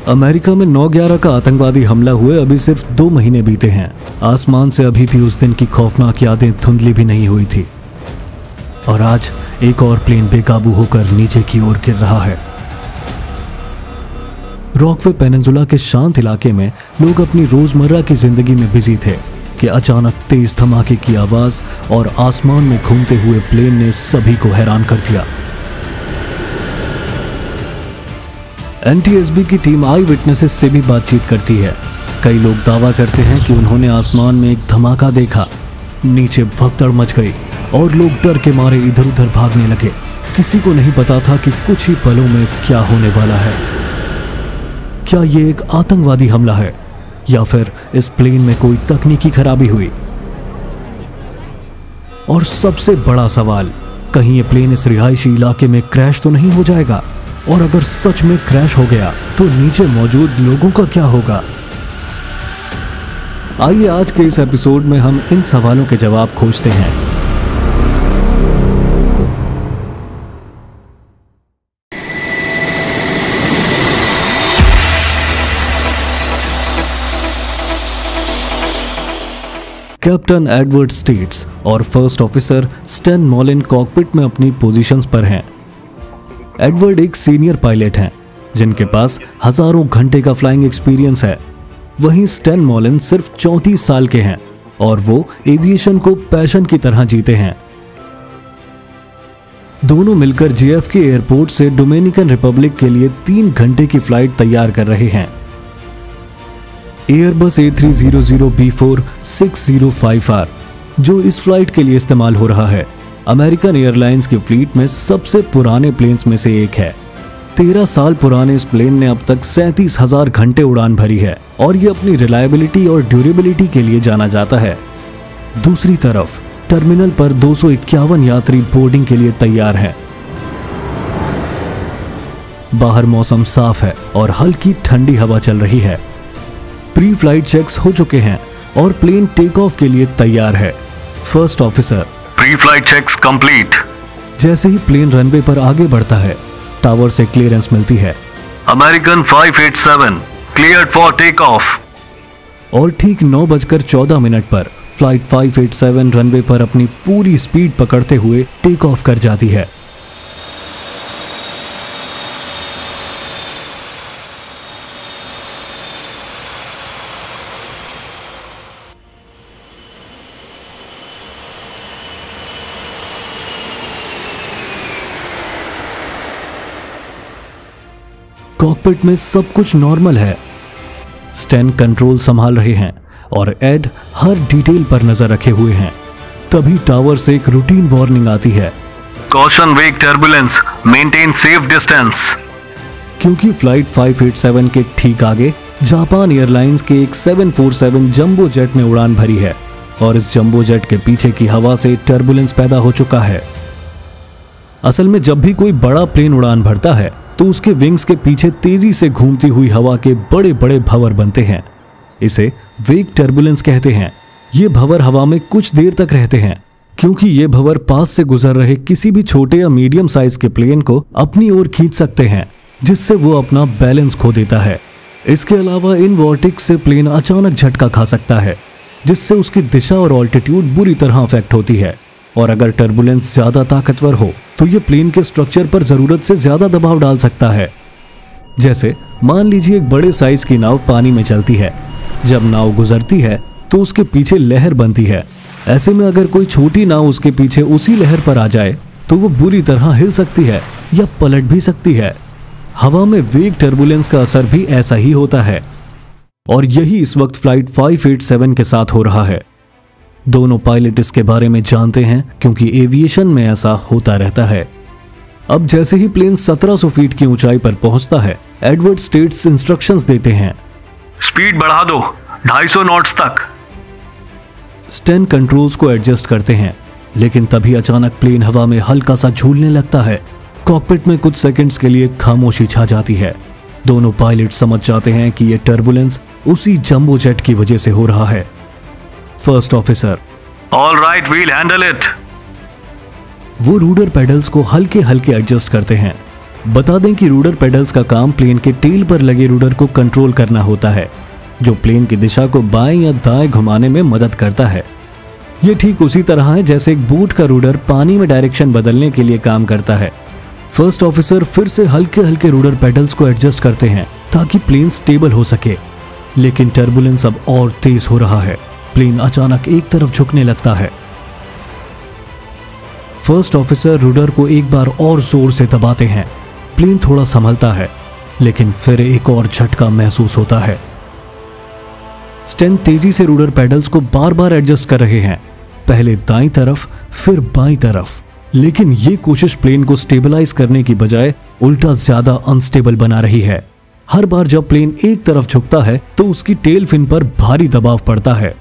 America में 9/11 का आतंकवादी हमला हुए अभी सिर्फ 2 महीने बीते हैं। आसमान से अभी भी उस दिन की खौफनाक यादें धुंधली भी नहीं हुई थी और आज एक और प्लेन बेकाबू होकर नीचे की ओर गिर रहा है। रॉकवे पेनिनसुला के शांत इलाके में लोग अपनी रोजमर्रा की जिंदगी में बिजी थे कि अचानक तेज धमाके की आवाज और आसमान में घूमते हुए प्लेन ने सभी को हैरान कर दिया। NTSB की टीम आई विटनेसेस से भी बातचीत करती है। कई लोग दावा करते हैं कि उन्होंने आसमान में एक धमाका देखा, नीचे भगदड़ मच गई और लोग डर के मारे इधर उधर भागने लगे। किसी को नहीं पता था कि कुछ ही पलों में क्या होने वाला है। क्या ये एक आतंकवादी हमला है या फिर इस प्लेन में कोई तकनीकी खराबी हुई? और सबसे बड़ा सवाल, कहीं ये प्लेन इस रिहायशी इलाके में क्रैश तो नहीं हो जाएगा? और अगर सच में क्रैश हो गया तो नीचे मौजूद लोगों का क्या होगा? आइए आज के इस एपिसोड में हम इन सवालों के जवाब खोजते हैं। कैप्टन एडवर्ड स्टेट्स और फर्स्ट ऑफिसर स्टैन मॉलिन कॉकपिट में अपनी पोजीशंस पर हैं। एडवर्ड एक सीनियर पायलट हैं जिनके पास हजारों घंटे का फ्लाइंग एक्सपीरियंस है। वहीं स्टैन मॉलिन सिर्फ 34 साल के हैं और वो एविएशन को पैशन की तरह जीते हैं। दोनों मिलकर JFK एयरपोर्ट से डोमिनिकन रिपब्लिक के लिए 3 घंटे की फ्लाइट तैयार कर रहे हैं। एयरबस A300 B4 605R जो इस फ्लाइट के लिए इस्तेमाल हो रहा है, अमेरिकन एयरलाइंस की फ्लीट में सबसे पुराने प्लेन्स में से एक है। 13 साल पुराने इस प्लेन ने अब तक 37,000 घंटे उड़ान भरी है और ये अपनी रिलायबिलिटी और ड्यूरेबिलिटी के लिए जाना जाता है। दूसरी तरफ टर्मिनल पर 251 यात्री बोर्डिंग के लिए तैयार हैं। बाहर मौसम साफ है और हल्की ठंडी हवा चल रही है। प्री फ्लाइट चेक्स हो चुके हैं और प्लेन टेक ऑफ के लिए तैयार है। First officer, pre flight checks complete. जैसे ही प्लेन रनवे पर आगे बढ़ता है, टावर से क्लियरेंस मिलती है। American 587 cleared for take off. और ठीक 9:14 पर फ्लाइट 587 रनवे पर अपनी पूरी स्पीड पकड़ते हुए टेक ऑफ कर जाती है। कॉकपिट में सब कुछ नॉर्मल है। स्टैन कंट्रोल संभाल रहे हैं और एड हर डिटेल पर नजर रखे हुए हैं। तभी टावर से एक रूटीन वार्निंग आती है, कॉशन वेग टर्बुलेंस, मेंटेन सेफ डिस्टेंस। क्योंकि फ्लाइट 587 के ठीक आगे जापान एयरलाइंस के एक 747 जंबो जेट ने उड़ान भरी है और इस जंबो जेट के पीछे की हवा से टर्बुलेंस पैदा हो चुका है। असल में जब भी कोई बड़ा प्लेन उड़ान भरता है तो उसके विंग्स के पीछे तेजी से घूमती हुई हवा के बड़े बड़े भंवर बनते हैं। इसे वेग टर्बुलेंस कहते हैं। ये भंवर हवा में कुछ देर तक रहते हैं क्योंकि ये भंवर पास से गुजर रहे किसी भी छोटे या मीडियम साइज के प्लेन को अपनी ओर खींच सकते हैं, जिससे वो अपना बैलेंस खो देता है। इसके अलावा इन वॉर्टिक्स से प्लेन अचानक झटका खा सकता है, जिससे उसकी दिशा और ऑल्टीट्यूड बुरी तरह अफेक्ट होती है। और अगर टर्बुलेंस ज्यादा ताकतवर हो तो ये प्लेन के स्ट्रक्चर पर जरूरत से ज्यादा दबाव डाल सकता है। जैसे मान लीजिए एक बड़े साइज की नाव पानी में चलती है। जब नाव गुजरती है तो उसके पीछे लहर बनती है। ऐसे में अगर कोई छोटी नाव उसके पीछे उसी लहर पर आ जाए तो वो बुरी तरह हिल सकती है या पलट भी सकती है। हवा में वेग टर्बुलेंस का असर भी ऐसा ही होता है और यही इस वक्त फ्लाइट 587 के साथ हो रहा है। दोनों पायलट इसके बारे में जानते हैं क्योंकि एविएशन में ऐसा होता रहता है। अब जैसे ही प्लेन 1700 फीट की ऊंचाई पर पहुंचता है, एडवर्ड स्टेट्स इंस्ट्रक्शंस देते हैं, स्पीड बढ़ा दो 250 नॉट्स तक। स्टैन कंट्रोल्स को एडजस्ट करते हैं, लेकिन तभी अचानक प्लेन हवा में हल्का सा झूलने लगता है। कॉकपिट में कुछ सेकंड्स के लिए खामोशी छा जाती है। दोनों पायलट समझ जाते हैं कि यह टर्बुलेंस उसी जंबो जेट की वजह से हो रहा है। First officer, all right, we'll handle it. वो रूडर पेडल्स को हल्के हल्के एडजस्ट करते हैं। बता दें कि रूडर पेडल्स का काम प्लेन के टेल पर लगे रूडर को कंट्रोल करना होता है, जो प्लेन की दिशा को बाएं या दाएं घुमाने में मदद करता है। ये ठीक उसी तरह है जैसे एक बोट का रूडर पानी में डायरेक्शन बदलने के लिए काम करता है। फर्स्ट ऑफिसर फिर से हल्के हल्के रूडर पेडल्स को एडजस्ट करते हैं ताकि प्लेन स्टेबल हो सके, लेकिन टर्बुलेंस अब और तेज हो रहा है। प्लेन अचानक एक तरफ झुकने लगता है। फर्स्ट ऑफिसर रूडर को एक बार और जोर से दबाते हैं। प्लेन थोड़ा संभलता है, लेकिन फिर एक और झटका महसूस होता है। स्टेन तेजी से रूडर पेडल्स को बार बार एडजस्ट कर रहे हैं, पहले दाईं तरफ फिर बाईं तरफ, लेकिन ये कोशिश प्लेन को स्टेबलाइज करने की बजाय उल्टा ज्यादा अनस्टेबल बना रही है। हर बार जब प्लेन एक तरफ झुकता है तो उसकी टेल फिन पर भारी दबाव पड़ता है।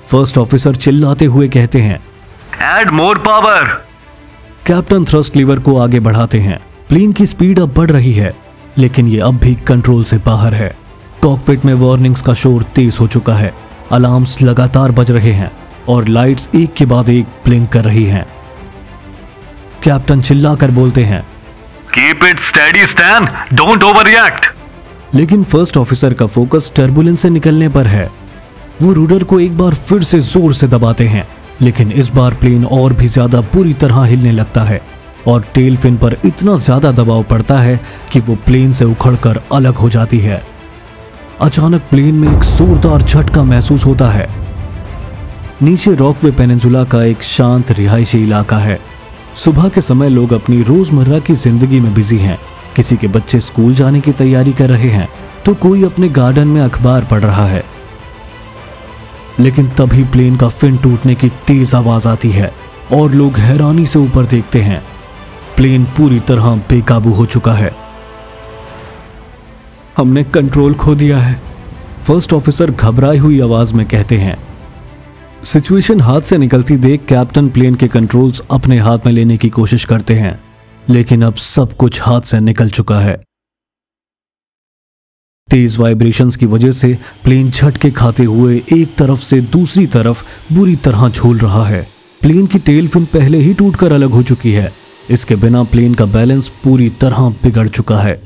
फर्स्ट ऑफिसर चिल्लाते हुए कहते हैं, Add more power. Captain thrust lever को आगे बढ़ाते हैं। प्लेन की स्पीड अब बढ़ रही है, लेकिन ये अब भी कंट्रोल से बाहर है। कॉकपिट में वार्निंग्स का शोर तेज हो चुका है। अलार्म्स लगातार बज रहे हैं और लाइट्स एक के बाद एक ब्लिंक कर रही हैं। कैप्टन चिल्लाकर बोलते हैं, Keep it steady, Stan. Don't overreact. लेकिन फर्स्ट ऑफिसर का फोकस टर्बुलेंस से निकलने पर है। वो रूडर को एक बार फिर से जोर से दबाते हैं, लेकिन इस बार प्लेन और भी ज्यादा बुरी तरह हिलने लगता है और टेल फिन पर इतना ज्यादा दबाव पड़ता है कि वो प्लेन से उखड़कर अलग हो जाती है। अचानक प्लेन में एक जोरदार झटका महसूस होता है। नीचे रॉकवे पेनिनसुला का एक शांत रिहायशी इलाका है। सुबह के समय लोग अपनी रोजमर्रा की जिंदगी में बिजी हैं। किसी के बच्चे स्कूल जाने की तैयारी कर रहे हैं तो कोई अपने गार्डन में अखबार पढ़ रहा है। लेकिन तभी प्लेन का फिन टूटने की तेज आवाज आती है और लोग हैरानी से ऊपर देखते हैं। प्लेन पूरी तरह बेकाबू हो चुका है। हमने कंट्रोल खो दिया है, फर्स्ट ऑफिसर घबराई हुई आवाज में कहते हैं। सिचुएशन हाथ से निकलती देख कैप्टन प्लेन के कंट्रोल्स अपने हाथ में लेने की कोशिश करते हैं, लेकिन अब सब कुछ हाथ से निकल चुका है। तेज वाइब्रेशंस की वजह से प्लेन झटके खाते हुए एक तरफ से दूसरी तरफ बुरी तरह झूल रहा है। प्लेन की टेल फिन पहले ही टूटकर अलग हो चुकी है। इसके बिना प्लेन का बैलेंस पूरी तरह बिगड़ चुका है।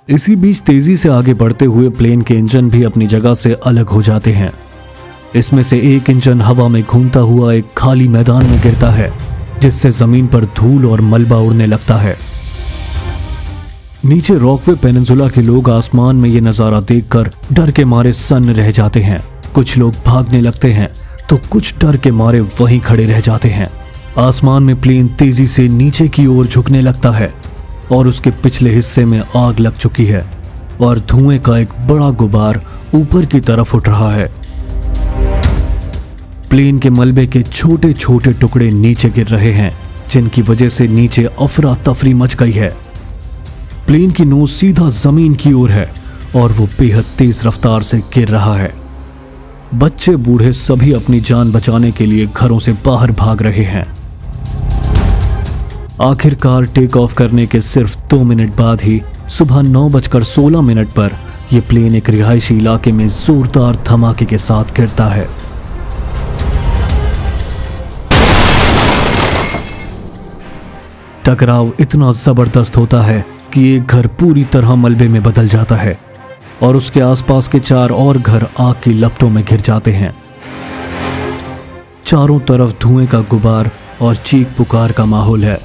इसी बीच तेजी से आगे बढ़ते हुए प्लेन के इंजन भी अपनी जगह से अलग हो जाते हैं। इसमें से एक इंजन हवा में घूमता हुआ एक खाली मैदान में गिरता है, जिससे जमीन पर धूल और मलबा उड़ने लगता है। नीचे रॉकवे पेनिनसुला के लोग आसमान में ये नजारा देखकर डर के मारे सन्न रह जाते हैं। कुछ लोग भागने लगते हैं तो कुछ डर के मारे वहीं खड़े रह जाते हैं। आसमान में प्लेन तेजी से नीचे की ओर झुकने लगता है और उसके पिछले हिस्से में आग लग चुकी है और धुएं का एक बड़ा गुबार ऊपर की तरफ उठ रहा है। प्लेन के मलबे के छोटे छोटे टुकड़े नीचे गिर रहे हैं, जिनकी वजह से नीचे अफरा तफरी मच गई है। प्लेन की नोज सीधा जमीन की ओर है और वो बेहद तेज रफ्तार से गिर रहा है। बच्चे बूढ़े सभी अपनी जान बचाने के लिए घरों से बाहर भाग रहे हैं। आखिरकार टेक ऑफ करने के सिर्फ 2 मिनट बाद ही सुबह 9:16 पर यह प्लेन एक रिहायशी इलाके में जोरदार धमाके के साथ गिरता है। टकराव इतना जबरदस्त होता है कि एक घर पूरी तरह मलबे में बदल जाता है और उसके आसपास के 4 और घर आग की लपटों में घिर जाते हैं। चारों तरफ धुएं का गुबार और चीख पुकार का माहौल है।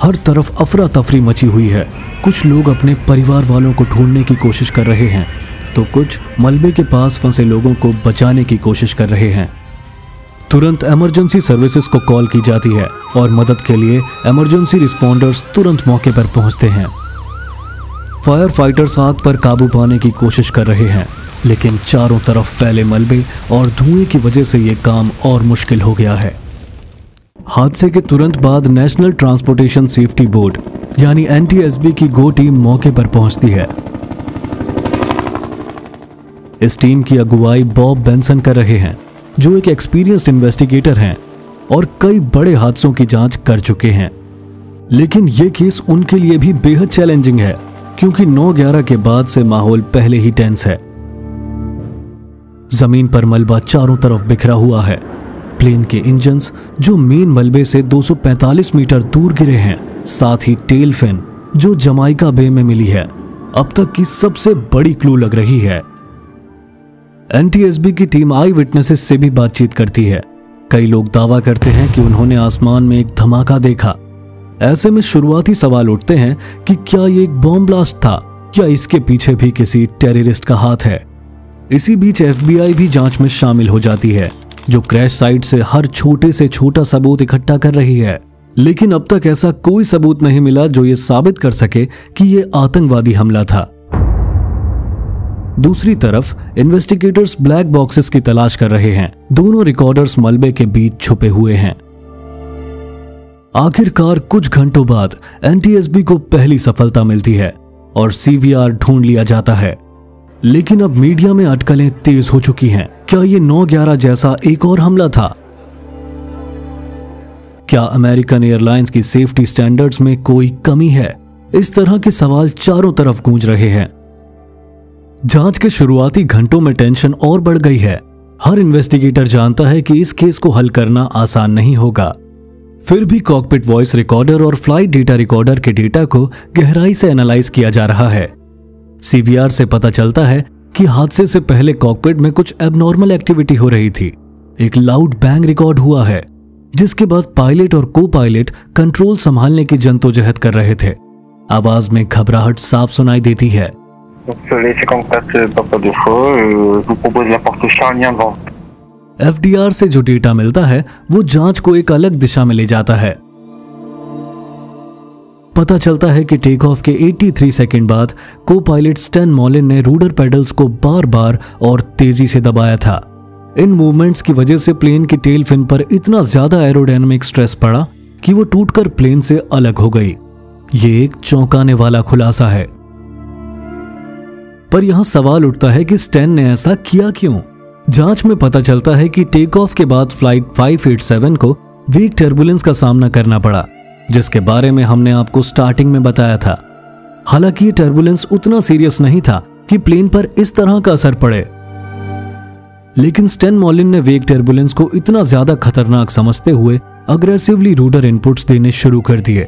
हर तरफ अफरा तफरी मची हुई है। कुछ लोग अपने परिवार वालों को ढूंढने की कोशिश कर रहे हैं तो कुछ मलबे के पास फंसे लोगों को बचाने की कोशिश कर रहे हैं। तुरंत इमरजेंसी सर्विसेज को कॉल की जाती है और मदद के लिए इमरजेंसी रिस्पॉन्डर्स तुरंत मौके पर पहुंचते हैं। फायर फाइटर्स आग पर काबू पाने की कोशिश कर रहे हैं, लेकिन चारों तरफ फैले मलबे और धुएं की वजह से यह काम और मुश्किल हो गया है। हादसे के तुरंत बाद नेशनल ट्रांसपोर्टेशन सेफ्टी बोर्ड यानी NTSB की गो टीम मौके पर पहुंचती है। इस टीम की अगुवाई बॉब बेंसन कर रहे हैं, जो एक एक्सपीरियंस्ड इन्वेस्टिगेटर हैं और कई बड़े हादसों की जांच कर चुके हैं। लेकिन यह केस उनके लिए भी बेहद चैलेंजिंग है, क्योंकि 9/11 के बाद से माहौल पहले ही टेंस है। जमीन पर मलबा चारों तरफ बिखरा हुआ है। प्लेन के इंजन्स जो मेन मलबे से 245 मीटर दूर गिरे हैं, साथ ही टेल फिन जो जमाइका बे में मिली है, अब तक की सबसे बड़ी क्लू लग रही है। एनटीएसबी की टीम आई विटनेसेस से भी बातचीत करती है। कई लोग दावा करते हैं कि उन्होंने आसमान में एक धमाका देखा। ऐसे में शुरुआती सवाल उठते हैं कि क्या ये एक बॉम्ब ब्लास्ट था या इसके पीछे भी किसी टेररिस्ट का हाथ है। इसी बीच एफबीआई भी जांच में शामिल हो जाती है, जो क्रैश साइट से हर छोटे से छोटा सबूत इकट्ठा कर रही है। लेकिन अब तक ऐसा कोई सबूत नहीं मिला जो ये साबित कर सके कि ये आतंकवादी हमला था। दूसरी तरफ इन्वेस्टिगेटर्स ब्लैक बॉक्सेस की तलाश कर रहे हैं। दोनों रिकॉर्डर्स मलबे के बीच छुपे हुए हैं। आखिरकार कुछ घंटों बाद एनटीएसबी को पहली सफलता मिलती है और सीवीआर ढूंढ लिया जाता है। लेकिन अब मीडिया में अटकलें तेज हो चुकी हैं। क्या ये 9/11 जैसा एक और हमला था? क्या अमेरिकन एयरलाइंस की सेफ्टी स्टैंडर्ड्स में कोई कमी है? इस तरह के सवाल चारों तरफ गूंज रहे हैं। जांच के शुरुआती घंटों में टेंशन और बढ़ गई है। हर इन्वेस्टिगेटर जानता है कि इस केस को हल करना आसान नहीं होगा। फिर भी कॉकपिट वॉइस रिकॉर्डर और फ्लाइट डेटा रिकॉर्डर के डेटा को गहराई से एनालाइज किया जा रहा है। सीवीआर से पता चलता है कि हादसे से पहले कॉकपिट में कुछ एबनॉर्मल एक्टिविटी हो रही थी। एक लाउड बैंग रिकॉर्ड हुआ है, जिसके बाद पायलट और को पायलट कंट्रोल संभालने की जद्दोजहद कर रहे थे। आवाज में घबराहट साफ सुनाई देती है। एफडीआर से जो डेटा मिलता है वो जांच को एक अलग दिशा में ले जाता है। पता चलता है कि टेक ऑफ के 83 सेकंड बाद को पायलट स्टैन मॉलिन ने रूडर पेडल्स को बार बार और तेजी से दबाया था। इन मूवमेंट्स की वजह से प्लेन की टेल फिन पर इतना ज्यादा एरोडायनामिक स्ट्रेस पड़ा कि वो टूटकर प्लेन से अलग हो गई। ये एक चौंकाने वाला खुलासा है। पर यहां सवाल उठता है कि स्टैन ने ऐसा किया क्यों? जांच में पता चलता है कि टेक ऑफ के बाद फ्लाइट 587 को वीक टर्बुलेंस का सामना करना पड़ा, जिसके बारे में हमने आपको स्टार्टिंग में बताया था। हालांकि ये टर्बुलेंस उतना सीरियस नहीं था कि प्लेन पर इस तरह का असर पड़े, लेकिन स्टैन मॉलिन ने वेग टर्बुलेंस को इतना ज्यादा खतरनाक समझते हुए अग्रेसिवली रूडर इनपुट्स देने शुरू कर दिए।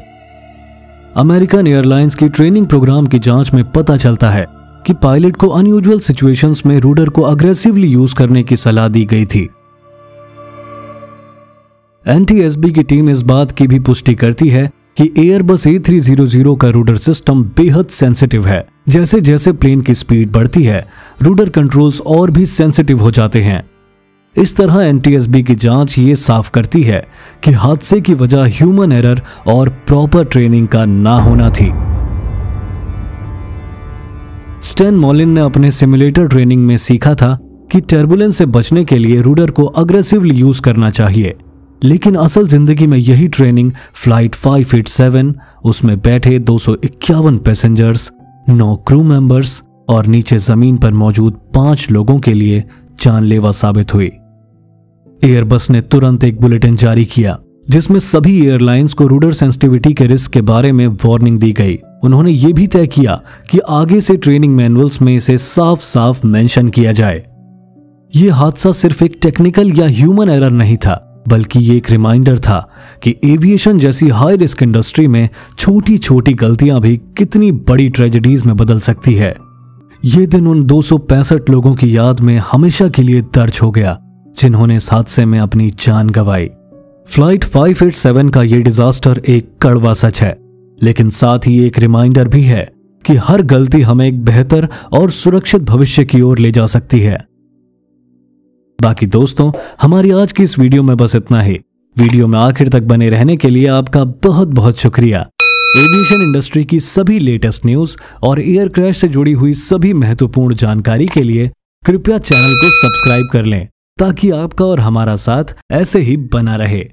अमेरिकन एयरलाइंस की ट्रेनिंग प्रोग्राम की जांच में पता चलता है कि पायलट को अनयूजुअल सिचुएशंस में रूडर को अग्रेसिवली यूज करने की सलाह दी गई थी। एनटीएसबी की टीम इस बात की भी पुष्टि करती है कि एयरबस A300 का रूडर सिस्टम बेहद सेंसिटिव है। जैसे जैसे प्लेन की स्पीड बढ़ती है, रूडर कंट्रोल्स और भी सेंसिटिव हो जाते हैं। इस तरह एनटीएसबी की जांच ये साफ करती है कि हादसे की वजह ह्यूमन एरर और प्रॉपर ट्रेनिंग का ना होना थी। स्टैन मॉलिन ने अपने सिमुलेटर ट्रेनिंग में सीखा था कि टर्बुलेंस से बचने के लिए रूडर को अग्रेसिवली यूज करना चाहिए, लेकिन असल जिंदगी में यही ट्रेनिंग फ्लाइट 587, उसमें बैठे 251 पैसेंजर्स, 9 क्रू मेंबर्स और नीचे जमीन पर मौजूद 5 लोगों के लिए जानलेवा साबित हुई। एयरबस ने तुरंत एक बुलेटिन जारी किया जिसमें सभी एयरलाइंस को रूडर सेंसिटिविटी के रिस्क के बारे में वार्निंग दी गई। उन्होंने ये भी तय किया कि आगे से ट्रेनिंग मैनुअल्स में इसे साफ साफ मेंशन किया जाए। यह हादसा सिर्फ एक टेक्निकल या ह्यूमन एरर नहीं था, बल्कि ये एक रिमाइंडर था कि एविएशन जैसी हाई रिस्क इंडस्ट्री में छोटी छोटी गलतियां भी कितनी बड़ी ट्रेजेडीज में बदल सकती है। ये दिन उन 265 लोगों की याद में हमेशा के लिए दर्ज हो गया जिन्होंने इस हादसे में अपनी जान गंवाई। फ्लाइट 587 का ये डिजास्टर एक कड़वा सच है, लेकिन साथ ही एक रिमाइंडर भी है कि हर गलती हमें एक बेहतर और सुरक्षित भविष्य की ओर ले जा सकती है। बाकी दोस्तों, हमारी आज की इस वीडियो में बस इतना ही। वीडियो में आखिर तक बने रहने के लिए आपका बहुत बहुत शुक्रिया। एविएशन इंडस्ट्री की सभी लेटेस्ट न्यूज और एयर क्रैश से जुड़ी हुई सभी महत्वपूर्ण जानकारी के लिए कृपया चैनल को सब्सक्राइब कर लें, ताकि आपका और हमारा साथ ऐसे ही बना रहे।